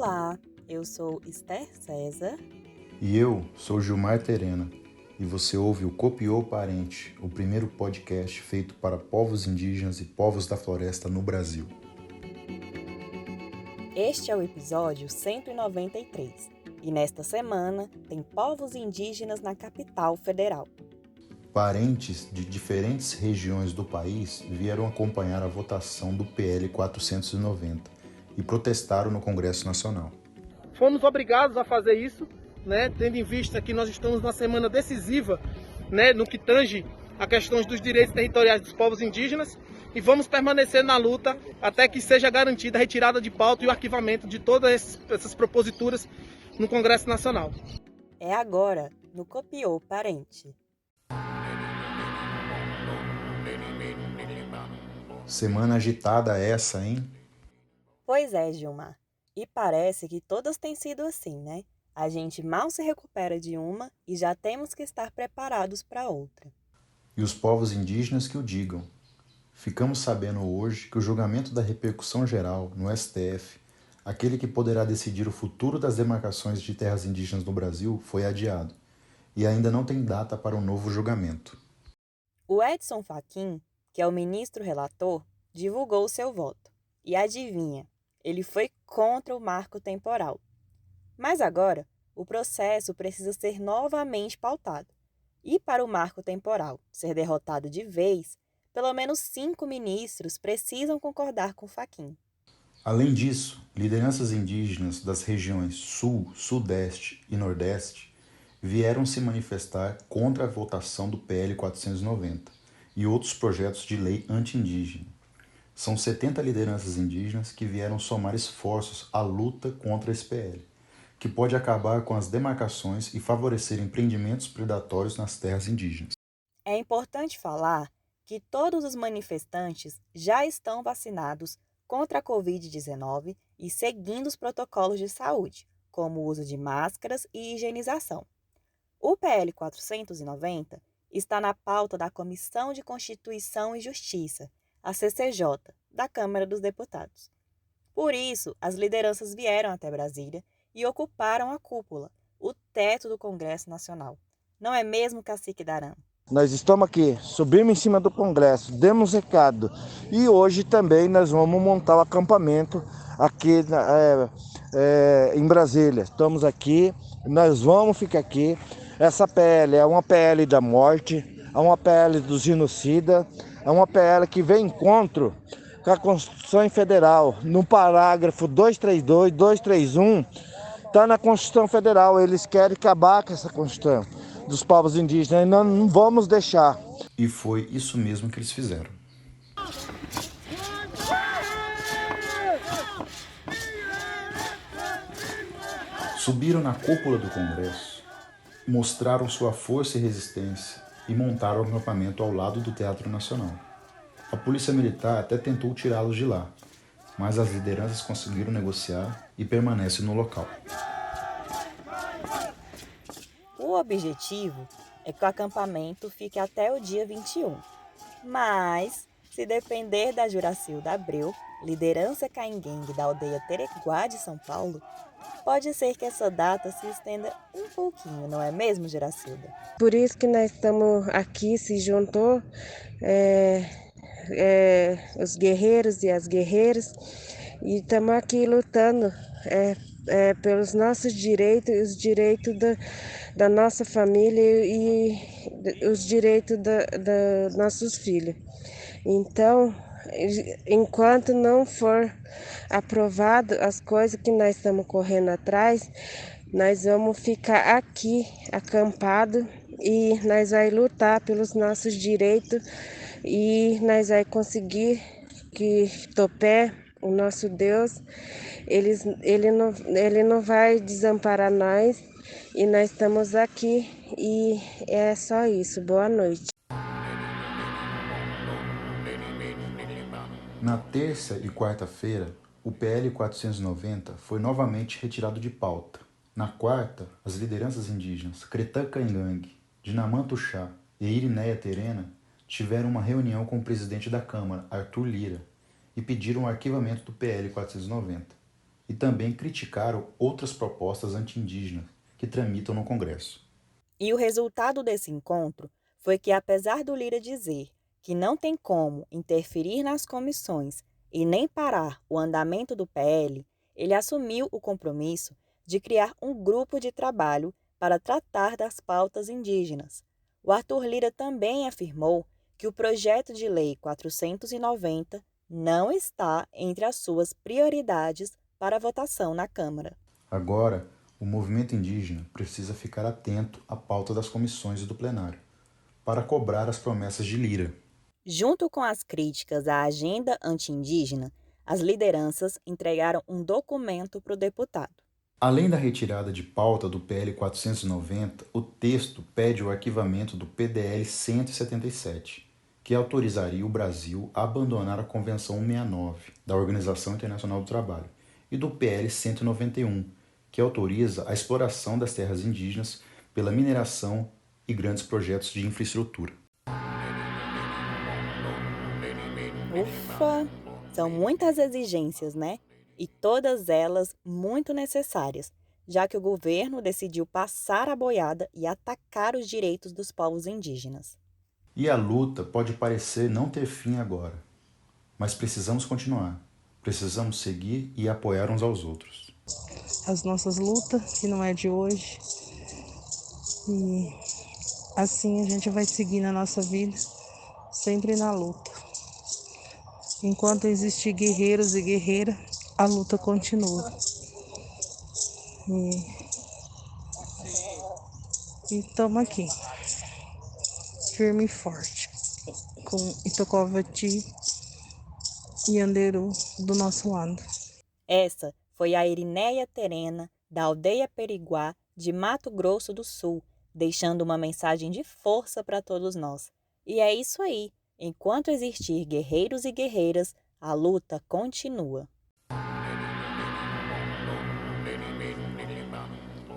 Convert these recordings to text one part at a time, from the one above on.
Olá, eu sou Esther César. E eu sou Gilmar Terena, e você ouve o Copiou Parente, o primeiro podcast feito para povos indígenas e povos da floresta no Brasil. Este é o episódio 193 e nesta semana tem povos indígenas na capital federal. Parentes de diferentes regiões do país vieram acompanhar a votação do PL 490 e protestaram no Congresso Nacional. Fomos obrigados a fazer isso, tendo em vista que nós estamos numa semana decisiva, no que tange a questões dos direitos territoriais dos povos indígenas, e vamos permanecer na luta até que seja garantida a retirada de pauta e o arquivamento de todas essas proposituras no Congresso Nacional. É agora, no Copiou Parente. Semana agitada essa, hein? Pois é, Gilmar. E parece que todas têm sido assim, né? A gente mal se recupera de uma e já temos que estar preparados para outra. E os povos indígenas que o digam. Ficamos sabendo hoje que o julgamento da repercussão geral no STF, aquele que poderá decidir o futuro das demarcações de terras indígenas no Brasil, foi adiado, e ainda não tem data para um novo julgamento. O Edson Fachin, que é o ministro relator, divulgou seu voto. E adivinha, ele foi contra o marco temporal. Mas agora, o processo precisa ser novamente pautado. E para o marco temporal ser derrotado de vez, pelo menos 5 ministros precisam concordar com Fachin. Além disso, lideranças indígenas das regiões Sul, Sudeste e Nordeste vieram se manifestar contra a votação do PL 490 e outros projetos de lei anti-indígena. São 70 lideranças indígenas que vieram somar esforços à luta contra esse PL, que pode acabar com as demarcações e favorecer empreendimentos predatórios nas terras indígenas. É importante falar que todos os manifestantes já estão vacinados contra a Covid-19 e seguindo os protocolos de saúde, como o uso de máscaras e higienização. O PL 490 está na pauta da Comissão de Constituição e Justiça, a CCJ, da Câmara dos Deputados. Por isso, as lideranças vieram até Brasília e ocuparam a cúpula, o teto do Congresso Nacional. Não é mesmo, Cacique Daram? Nós estamos aqui, subimos em cima do Congresso, demos recado e hoje também nós vamos montar o acampamento aqui em Brasília. Estamos aqui, nós vamos ficar aqui. Essa PL é uma PL da morte, é uma PL do genocida, é uma PL que vem em encontro com a Constituição Federal. No parágrafo 232, 231, está na Constituição Federal. Eles querem acabar com essa Constituição dos povos indígenas e nós não vamos deixar. E foi isso mesmo que eles fizeram. Subiram na cúpula do Congresso, mostraram sua força e resistência e montaram o acampamento ao lado do Teatro Nacional. A polícia militar até tentou tirá-los de lá, mas as lideranças conseguiram negociar e permanecem no local. O objetivo é que o acampamento fique até o dia 21. Mas, se depender da Juracilda Abreu, liderança cainguengue da aldeia Tereguá de São Paulo, pode ser que essa data se estenda um pouquinho, não é mesmo, Juracilda? Por isso que nós estamos aqui, se juntou os guerreiros e as guerreiras, e estamos aqui lutando pelos nossos direitos, os direitos da nossa família e os direitos dos nossos filhos. Então, enquanto não for aprovado as coisas que nós estamos correndo atrás, nós vamos ficar aqui acampado e nós vamos lutar pelos nossos direitos e nós vamos conseguir que Topé, o nosso Deus, ele não vai desamparar nós e nós estamos aqui e é só isso. Boa noite. Na terça e quarta-feira, o PL 490 foi novamente retirado de pauta. Na quarta, as lideranças indígenas Cretã Caingangue, Dinamã Tuxá e Irineia Terena tiveram uma reunião com o presidente da Câmara, Arthur Lira, e pediram o arquivamento do PL 490. e também criticaram outras propostas anti-indígenas que tramitam no Congresso. E o resultado desse encontro foi que, apesar do Lira dizer que não tem como interferir nas comissões e nem parar o andamento do PL, ele assumiu o compromisso de criar um grupo de trabalho para tratar das pautas indígenas. O Arthur Lira também afirmou que o projeto de lei 490 não está entre as suas prioridades para votação na Câmara. Agora, o movimento indígena precisa ficar atento à pauta das comissões e do plenário, para cobrar as promessas de Lira. Junto com as críticas à agenda anti-indígena, as lideranças entregaram um documento para o deputado. Além da retirada de pauta do PL 490, o texto pede o arquivamento do PDL 177, que autorizaria o Brasil a abandonar a Convenção 169 da Organização Internacional do Trabalho, e do PL 191, que autoriza a exploração das terras indígenas pela mineração e grandes projetos de infraestrutura. Ufa! São muitas exigências, né? E todas elas muito necessárias, já que o governo decidiu passar a boiada e atacar os direitos dos povos indígenas. E a luta pode parecer não ter fim agora, mas precisamos continuar. Precisamos seguir e apoiar uns aos outros. As nossas lutas, que não é de hoje, e assim a gente vai seguir na nossa vida, sempre na luta. Enquanto existir guerreiros e guerreiras, a luta continua. E estamos aqui, firme e forte, com Itocovati e Anderu do nosso lado. Essa foi a Irineia Terena, da aldeia Periguá, de Mato Grosso do Sul, deixando uma mensagem de força para todos nós. E é isso aí. Enquanto existir guerreiros e guerreiras, a luta continua.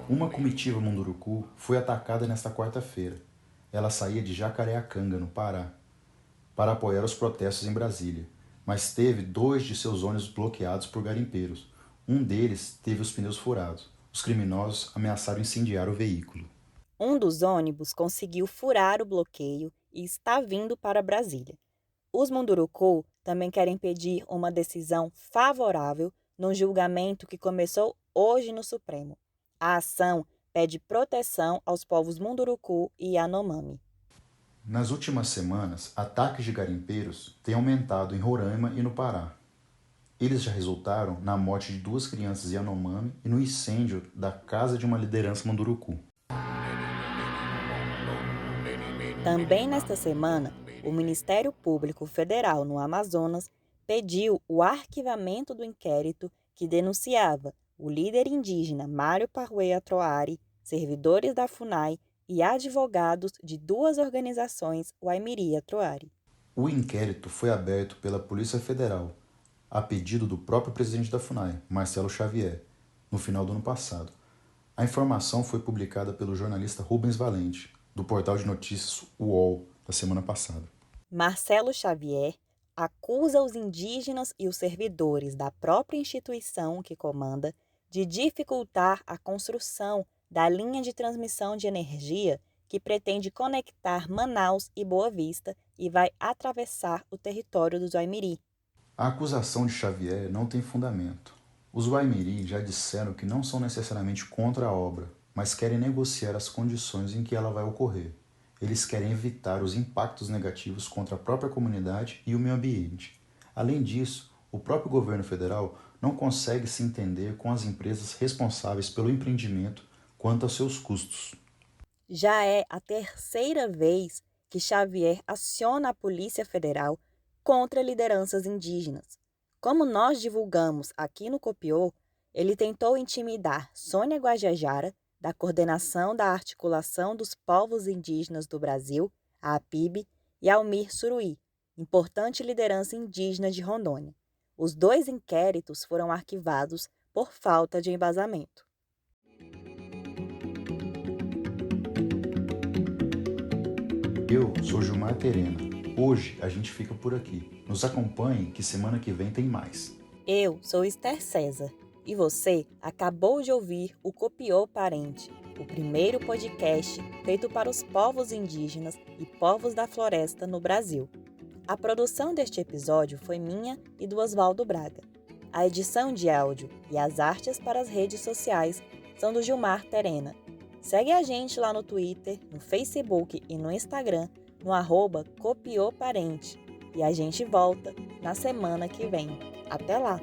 Uma comitiva Munduruku foi atacada nesta quarta-feira. Ela saía de Jacareacanga, no Pará, para apoiar os protestos em Brasília, mas teve 2 de seus ônibus bloqueados por garimpeiros. Um deles teve os pneus furados. Os criminosos ameaçaram incendiar o veículo. Um dos ônibus conseguiu furar o bloqueio e está vindo para Brasília. Os Munduruku também querem pedir uma decisão favorável no julgamento que começou hoje no Supremo. A ação pede proteção aos povos Munduruku e Yanomami. Nas últimas semanas, ataques de garimpeiros têm aumentado em Roraima e no Pará. Eles já resultaram na morte de 2 crianças Yanomami e no incêndio da casa de uma liderança Munduruku. Também nesta semana, o Ministério Público Federal no Amazonas pediu o arquivamento do inquérito que denunciava o líder indígena Mário Parruê Troari, servidores da FUNAI e advogados de 2 organizações Waimiri Troari. O inquérito foi aberto pela Polícia Federal, a pedido do próprio presidente da FUNAI, Marcelo Xavier, no final do ano passado. A informação foi publicada pelo jornalista Rubens Valente, do portal de notícias UOL, da semana passada. Marcelo Xavier acusa os indígenas e os servidores da própria instituição que comanda de dificultar a construção da linha de transmissão de energia que pretende conectar Manaus e Boa Vista e vai atravessar o território dos Waimiri. A acusação de Xavier não tem fundamento. Os Waimiri já disseram que não são necessariamente contra a obra, mas querem negociar as condições em que ela vai ocorrer. Eles querem evitar os impactos negativos contra a própria comunidade e o meio ambiente. Além disso, o próprio governo federal não consegue se entender com as empresas responsáveis pelo empreendimento quanto aos seus custos. Já é a 3ª vez que Xavier aciona a Polícia Federal contra lideranças indígenas. Como nós divulgamos aqui no Copiô, ele tentou intimidar Sônia Guajajara, da Coordenação da Articulação dos Povos Indígenas do Brasil, a APIB, e Almir Suruí, importante liderança indígena de Rondônia. Os 2 inquéritos foram arquivados por falta de embasamento. Eu sou Gilmar Terena. Hoje a gente fica por aqui. Nos acompanhe que semana que vem tem mais. Eu sou Esther César E você acabou de ouvir o Copiou Parente, o primeiro podcast feito para os povos indígenas e povos da floresta no Brasil. A produção deste episódio foi minha e do Oswaldo Braga. A edição de áudio e as artes para as redes sociais são do Gilmar Terena. Segue a gente lá no Twitter, no Facebook e no Instagram, no @copiouparente. E a gente volta na semana que vem. Até lá!